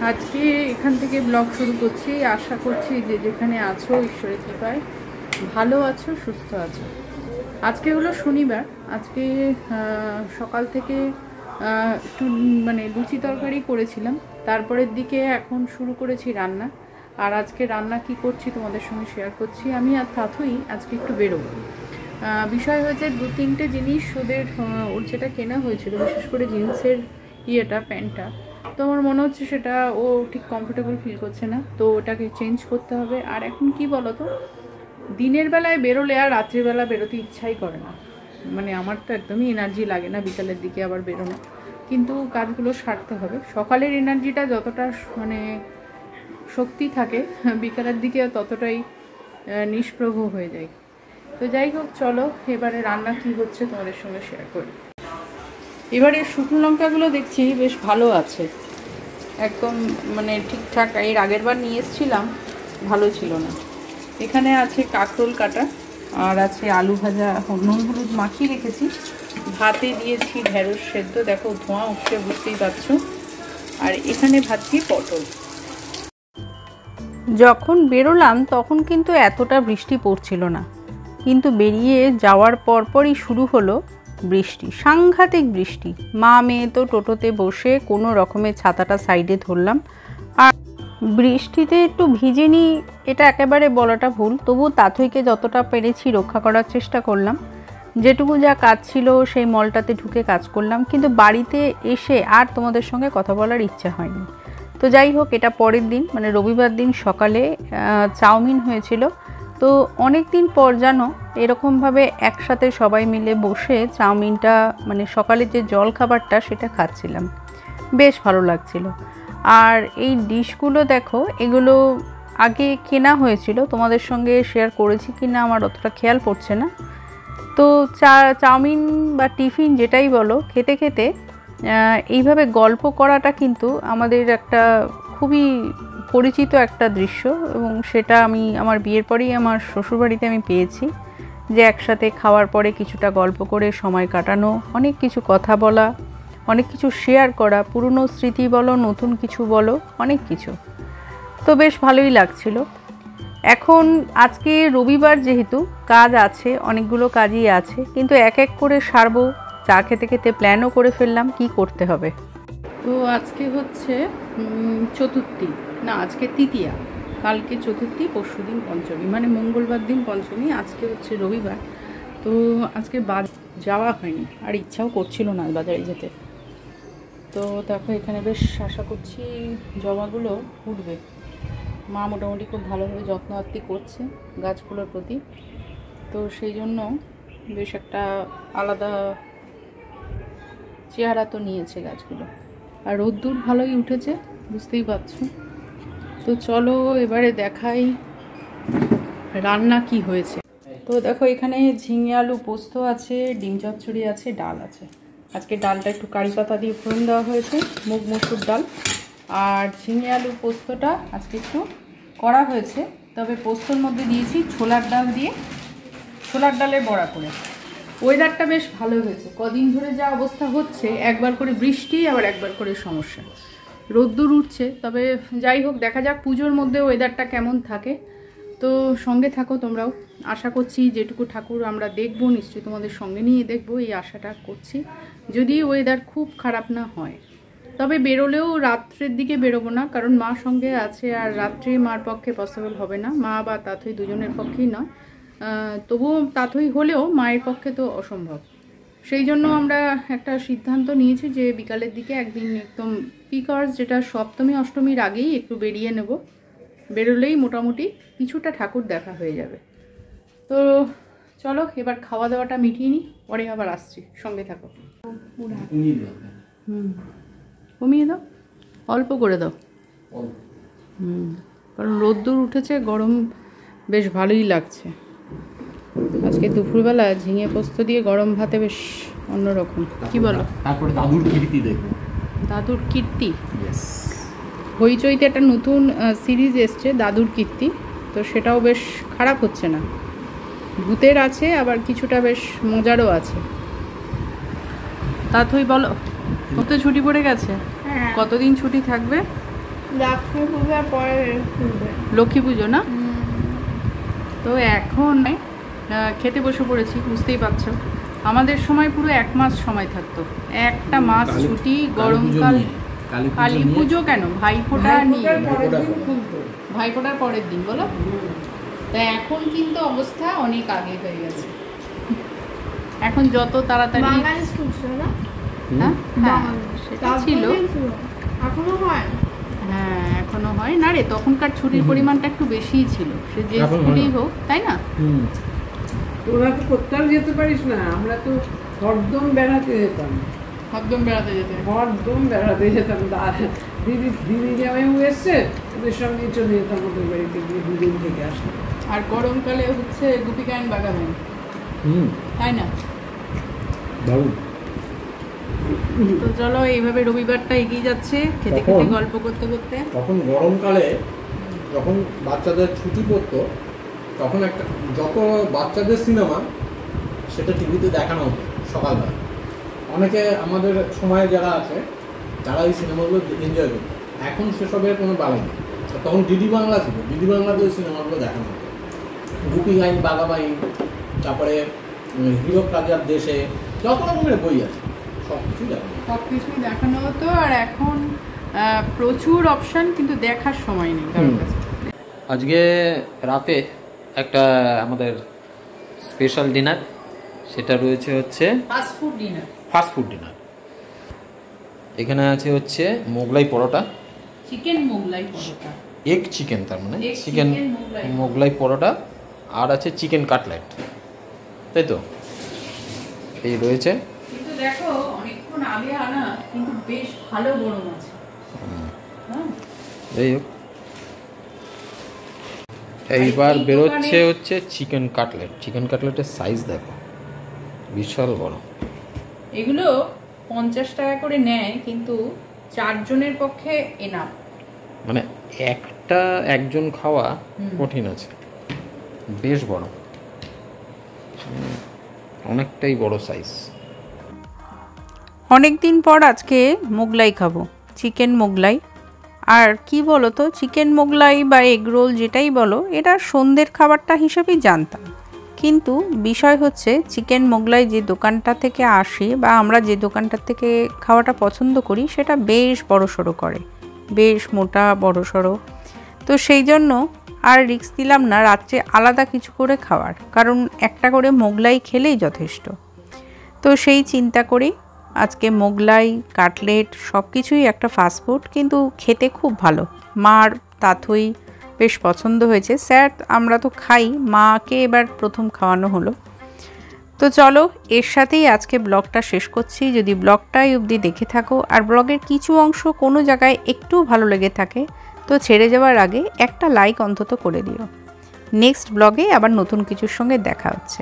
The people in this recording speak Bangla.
আজকে এখান থেকে ব্লগ শুরু করছি। আশা করছি যে যেখানে আছো ঈশ্বরের কৃপায় ভালো আছো, সুস্থ আছো। আজকে হলো শনিবার। আজকে সকাল থেকে একটু মানে লুচি তরকারি করেছিলাম, তারপরের দিকে এখন শুরু করেছি রান্না। আর আজকে রান্না কি করছি তোমাদের সঙ্গে শেয়ার করছি। আমি আর থাথুই আজকে একটু বেরোবো। বিষয় হয়েছে 2-3টে জিনিস ওর যেটা কেনা হয়েছিল, বিশেষ করে জিন্সের প্যান্টটা, তো আমার মনে হচ্ছে সেটা ও ঠিক কমফোর্টেবল ফিল করছে না, তো ওটাকে চেঞ্জ করতে হবে। আর এখন কি বলো তো, দিনের বেলায় বেরোলে আর রাত্রিবেলা বেরোতে ইচ্ছাই করে না। মানে আমার তো একদমই এনার্জি লাগে না বিকালের দিকে আবার বেরোনো, কিন্তু কাজগুলো সারতে হবে। সকালের এনার্জিটা যতটা মানে শক্তি থাকে, বিকালের দিকে ততটাই নিষ্প্রভ হয়ে যায়। তো যাই হোক, চলো এবারে রান্না কি হচ্ছে তোমাদের সঙ্গে শেয়ার করি। এবারে শুকনো লঙ্কাগুলো দেখছি বেশ ভালো আছে, একদম মানে ঠিকঠাক। এর আগের বার নিয়ে এসেছিলাম, ভালো ছিল না। এখানে আছে কাঁকরোল কাটা, আর আছে আলু ভাজা, নুন হলুদ মাখিয়ে রেখেছি। ভাতে দিয়েছি ঢেঁড়স সেদ্ধ, দেখো ধোঁয়া উঠছে বুঝতেই পারছো। আর এখানে ভাজছি পটল। যখন বেরোলাম তখন কিন্তু এতটা বৃষ্টি পড়ছিল না, কিন্তু বেরিয়ে যাওয়ার পরপরই শুরু হলো বৃষ্টি, সাংঘাতিক বৃষ্টি। মা মেয়ে তো টোটোতে বসে কোনো রকমের ছাতাটা সাইডে ধরলাম। আর বৃষ্টিতে একটু ভিজেনি এটা একেবারে বলাটা ভুল, তবু তাথইকে যতটা পেরেছি রক্ষা করার চেষ্টা করলাম। যেটুকু যা কাজ ছিল সেই মলটাতে ঢুকে কাজ করলাম, কিন্তু বাড়িতে এসে আর তোমাদের সঙ্গে কথা বলার ইচ্ছা হয়নি। তো যাই হোক, এটা পরের দিন মানে রবিবার দিন সকালে চাউমিন হয়েছিল। তো অনেক দিন পর জানো এরকমভাবে একসাথে সবাই মিলে বসে চাউমিনটা মানে সকালের যে জল খাবারটা সেটা খাচ্ছিলাম, বেশ ভালো লাগছিল। আর এই ডিশগুলো দেখো, এগুলো আগে কেনা হয়েছিল, তোমাদের সঙ্গে শেয়ার করেছি কি না আমার অতটা খেয়াল পড়ছে না। তো চাউমিন বা টিফিন যেটাই বলো, খেতে খেতে এইভাবে গল্প করাটা কিন্তু আমাদের একটা খুবই পরিচিত একটা দৃশ্য, এবং সেটা আমি আমার বিয়ের পরেই আমার শ্বশুরবাড়িতে আমি পেয়েছি, যে একসাথে খাওয়ার পরে কিছুটা গল্প করে সময় কাটানো, অনেক কিছু কথা বলা, অনেক কিছু শেয়ার করা, পুরনো স্মৃতি বলো, নতুন কিছু বলো, অনেক কিছু। তো বেশ ভালোই লাগছিল। এখন আজকে রবিবার যেহেতু কাজ আছে, অনেকগুলো কাজই আছে, কিন্তু এক এক করে সারবো। চা খেতে খেতে প্ল্যানও করে ফেললাম কি করতে হবে। তো আজকে হচ্ছে চতুর্থী, না আজকে তৃতীয়া, কালকে চতুর্থী, পরশু দিন পঞ্চমী, মানে মঙ্গলবার দিন পঞ্চমী, আজকে হচ্ছে রবিবার। তো আজকে যাওয়া হয়নি, আর ইচ্ছাও করছিল না বাজারে যেতে। তো দেখো এখানে বেশ আশা করছি জবাগুলো উঠবে। মা মোটামুটি খুব ভালোভাবে যত্ন আত্তি করছে গাছগুলোর প্রতি, তো সেই জন্য বেশ একটা আলাদা চেহারা তো নিয়েছে গাছগুলো। আর রোদ্দুর ভালোই উঠেছে, বুঝতেই পারছো। তো চলো এবারে দেখাই রান্না কি হয়েছে। তো দেখো এখানে ঝিঙে আলু পোস্ত আছে, ডিম চচ্চড়ি আছে, ডাল আছে। আজকে ডালটা একটু কারি পাতা দিয়ে ফোড়ন দেওয়া হয়েছে, মুগ মসুর ডাল। আর ঝিঙে আলু পোস্তটা আজকে একটু করা হয়েছে, তবে পোস্তর মধ্যে দিয়েছি ছোলার ডাল দিয়ে, ছোলার ডালের বড়া করে। ওয়েদারটা বেশ ভালো হয়েছে। কদিন ধরে যা অবস্থা হচ্ছে, একবার করে বৃষ্টি আবার একবার করে সমস্যা, রোদ্দুর উঠছে। তবে যাই হোক, দেখা যাক পুজোর মধ্যে ওয়েদারটা কেমন থাকে। তো সঙ্গে থাকো তোমরাও। আশা করছি যেটুকু ঠাকুর আমরা দেখবো নিশ্চয়ই তোমাদের সঙ্গে নিয়ে দেখবো, এই আশাটা করছি, যদি ওয়েদার খুব খারাপ না হয়। তবে বেরোলেও রাত্রের দিকে বেরোবো না, কারণ মা সঙ্গে আছে, আর রাত্রে মার পক্ষে পসিবল হবে না, মা বা তাথই দুজনের পক্ষেই নয়। তবুও তাথই হলেও মায়ের পক্ষে তো অসম্ভব। সেই জন্য আমরা একটা সিদ্ধান্ত নিয়েছি যে বিকালের দিকে একদিন একদম পিক আওয়ার্স, যেটা সপ্তমী অষ্টমীর আগেই একটু বেরিয়ে নেব। বেরোলেই মোটামুটি কিছুটা ঠাকুর দেখা হয়ে যাবে। তো চলো এবার খাওয়া দাওয়াটা মিটিয়ে নিই, পরে আবার আসছি, সঙ্গে থাকো। কমিয়ে দাও, অল্প করে দাও। কারণ রোদ্দুর উঠেছে, গরম বেশ ভালোই লাগছে। আজকে দুপুরবেলা ঝিঙে পোস্ত দিয়ে গরম ভাতে বেশ অন্যরকম, কি বলো? তারপরে দাদুর কীর্তি দেখো। দাদুর কীর্তি, হইচইতে একটা নতুন সিরিজ এসছে দাদুর কীর্তি, তো সেটাও বেশ খারাপ হচ্ছে না। ভূতের আছে, আবার কিছুটা বেশ মজারও আছে। তাথই বলো, কত ছুটি পড়ে গেছে? কতদিন ছুটি থাকবে? লক্ষ্মী পূজার পরে খুলবে। লক্ষ্মী পুজো না? তো এখন খেতে বসে পড়েছি, বুঝতেই পারছো। আমাদের সময় পুরো 1 মাস সময় থাকতো, একটা মাস ছুটি, গরমকাল। কালী পুজো কেন, ভাইফোঁটা নিয়ে, ভাইফোঁটার পরের দিন বলো। তা এখন কিন্তু অবস্থা অনেক আগে হয়ে গেছে। এখন যত তাড়াতাড়ি বাঙালি স্কুল ছিল না? হ্যাঁ সেটা ছিল, এখনো হয়। হ্যাঁ এখনো হয় না রে, তখনকার ছুটির পরিমাণটা একটু বেশিই ছিল, সে যে স্কুলেই হোক, তাই না? তোরা তো কোথাও যেতে পারিস না, আমরা তো হরদম বেড়াতে যেতাম, হরদম বেড়াতে যেতাম। দিদি জামাইও এসছে, ওদের সঙ্গে চলে যেতাম ওদের বাড়িতে গিয়ে 2 দিন থেকে আসতাম। আর গরমকালে হচ্ছে গুপিকায়ন বাগাবান, তাই না? তো চলো এইভাবে রবিবারটা এগিয়ে যাচ্ছে, খেতে খেতে গল্প করতে করতে। তখন গরমকালে যখন বাচ্চাদের ছুটি পড়তো, তখন একটা যত বাচ্চাদের সিনেমা সেটা টিভিতে দেখানো হতো সকালবেলা। অনেকে আমাদের সময়ে যারা আছে তারা এই সিনেমাগুলো এনজয় করতো। এখন সেসবের কোনো বালাই নেই। তখন ডিডি বাংলা ছিল, ডিডি বাংলাতে ওই সিনেমাগুলো দেখানো হতো। গুপি গাইন, বাঘাবাইন, তারপরে হীরক রাজার দেশে, যত রকমের বই আছে সব কিছুই দেখানো হতো। আর এখন প্রচুর অপশন, কিন্তু দেখার সময় নেই কারোর কাছে। আজকে রাতে একটা আমাদের স্পেশাল ডিনার, সেটা রয়েছে হচ্ছে ফাস্ট ফুড ডিনার। এখানে আছে হচ্ছে Mughlai paratha, chicken Mughlai paratha, egg chicken, তার মানে চিকেন মোগলাই পরোটা, আর আছে চিকেন কাটলেট, তাই তো? এই রয়েছে। কিন্তু দেখো অনেকক্ষণ আগে আনা, কিন্তু বেশ ভালো গরম আছে। যাই হোক, এইবার বেরোচ্ছে হচ্ছে চিকেন কাটলেট। চিকেন কাটলেটের সাইজ দেখো, বিশাল বড়। এগুলো 50 টাকা করে নেয়, কিন্তু 4 জনের পক্ষে এনাফ। মানে একজন খাওয়া কঠিন আছে, বেশ বড়, অনেকটাই বড় সাইজ। অনেক দিন পর আজকে মোগলাই খাবো, চিকেন মোগলাই। আর কি বলো তো, চিকেন মোগলাই বা এগ রোল যেটাই বলো, এটা সন্ধ্যের খাবারটা হিসেবেই জানতাম। কিন্তু বিষয় হচ্ছে চিকেন মোগলাই যে দোকানটা থেকে আসে বা আমরা যে দোকানটার থেকে খাওয়াটা পছন্দ করি, সেটা বেশ বড়সড় করে, বেশ মোটা বড়সড়। তো সেই জন্য আর রিস্ক দিলাম না রাত্রে আলাদা কিছু করে খাওয়ার, কারণ একটা করে মোগলাই খেলেই যথেষ্ট। তো সেই চিন্তা করেই আজকে মোগলাই, কাটলেট সব কিছুই একটা ফাস্টফুড, কিন্তু খেতে খুব ভালো। মার তাথই বেশ পছন্দ হয়েছে। স্যার আমরা তো খাই, মাকে এবার প্রথম খাওয়ানো হলো। তো চলো এর সাথেই আজকে ব্লগটা শেষ করছি। যদি ব্লগটাই অবধি দেখে থাকো আর ব্লগের কিছু অংশ কোনো জায়গায় একটু ভালো লেগে থাকে, তো ছেড়ে যাওয়ার আগে একটা লাইক অন্তত করে দিও। নেক্সট ব্লগে আবার নতুন কিছুর সঙ্গে দেখা হচ্ছে।